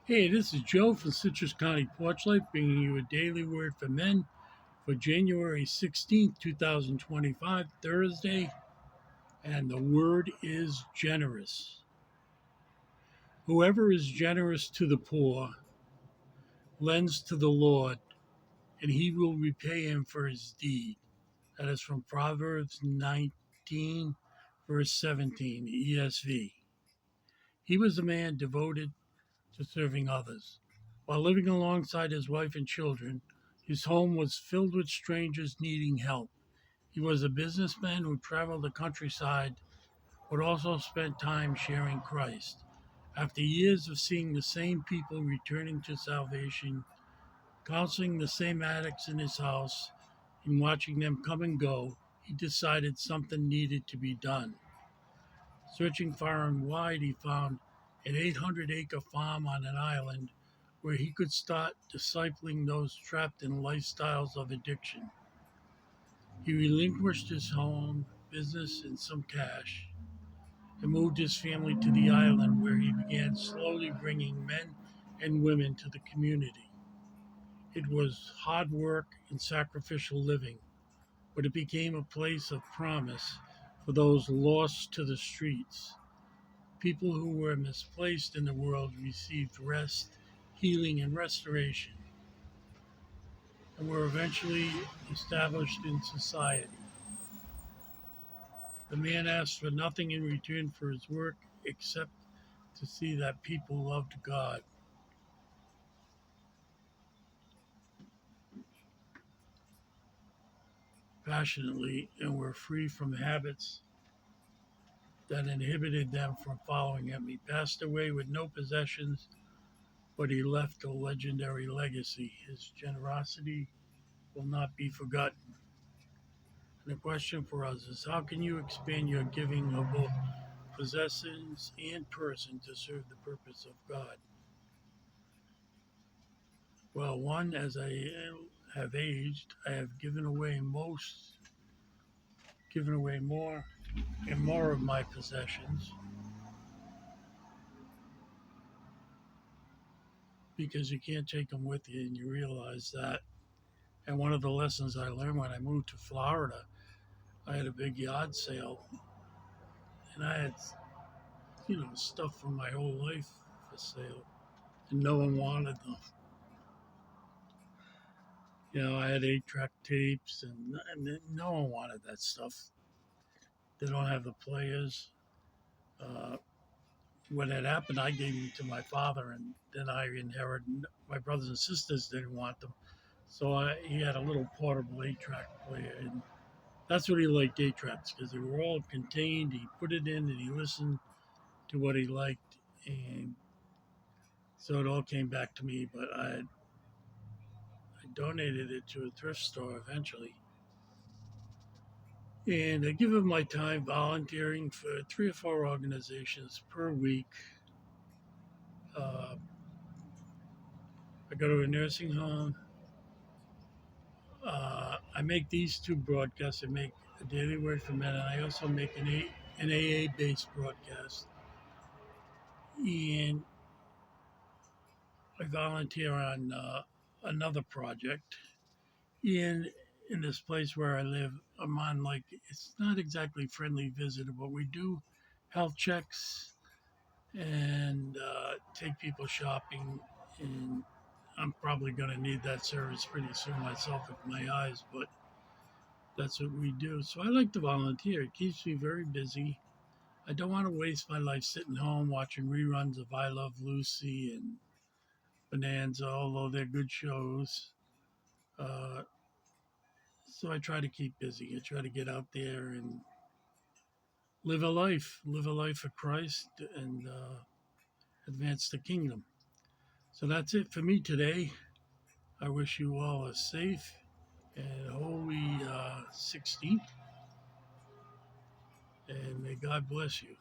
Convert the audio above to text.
Hey, this is Joe from Citrus County Porch Life, bringing you a daily word for men for January 16th, 2025, Thursday. And the word is generous. Whoever is generous to the poor lends to the Lord, and he will repay him for his deed. That is from Proverbs 19, verse 17, ESV. He was a man devoted to serving others. While living alongside his wife and children, his home was filled with strangers needing help. He was a businessman who traveled the countryside, but also spent time sharing Christ. After years of seeing the same people returning to salvation, counseling the same addicts in his house, and watching them come and go, he decided something needed to be done. Searching far and wide, he found an 800-acre farm on an island where he could start discipling those trapped in lifestyles of addiction. He relinquished his home, business, and some cash, and moved his family to the island where he began slowly bringing men and women to the community. It was hard work and sacrificial living, but it became a place of promise for those lost to the streets. People who were misplaced in the world received rest, healing, and restoration, and were eventually established in society. The man asked for nothing in return for his work except to see that people loved God. Passionately and were free from habits that inhibited them from following him. He passed away with no possessions, but he left a legendary legacy. His generosity will not be forgotten. And the question for us is, how can you expand your giving of both possessions and person to serve the purpose of God? Well, one, as I have aged, I have given away more and more of my possessions because you can't take them with you, and you realize that. And one of the lessons I learned when I moved to Florida, I had a big yard sale, and I had, stuff from my whole life for sale, and no one wanted them. I had 8-track tapes, and no one wanted that stuff. They don't have the players. Uh, what had happened, I gave them to my father, and then I inherited. My brothers and sisters didn't want them, so he had a little portable 8-track player, and that's what he liked, 8-tracks, because they were all contained. He put it in, and he listened to what he liked, and so it all came back to me. But I donated it to a thrift store eventually. And I give him my time volunteering for 3 or 4 organizations per week. Uh, I go to a nursing home. I make these 2 broadcasts. I make a Daily Word for Men, and I also make an AA based broadcast. And I volunteer on another project. And in this place where I live, I'm on, like, it's not exactly friendly visitor, but we do health checks and take people shopping. And I'm probably going to need that service pretty soon myself with my eyes, but that's what we do. So I like to volunteer. It keeps me very busy. I don't want to waste my life sitting home watching reruns of I Love Lucy and Bonanza, although they're good shows. Uh, so I try to keep busy. I try to get out there and live a life for Christ, and advance the kingdom. So that's it for me today. I wish you all a safe and holy 16th, and may God bless you.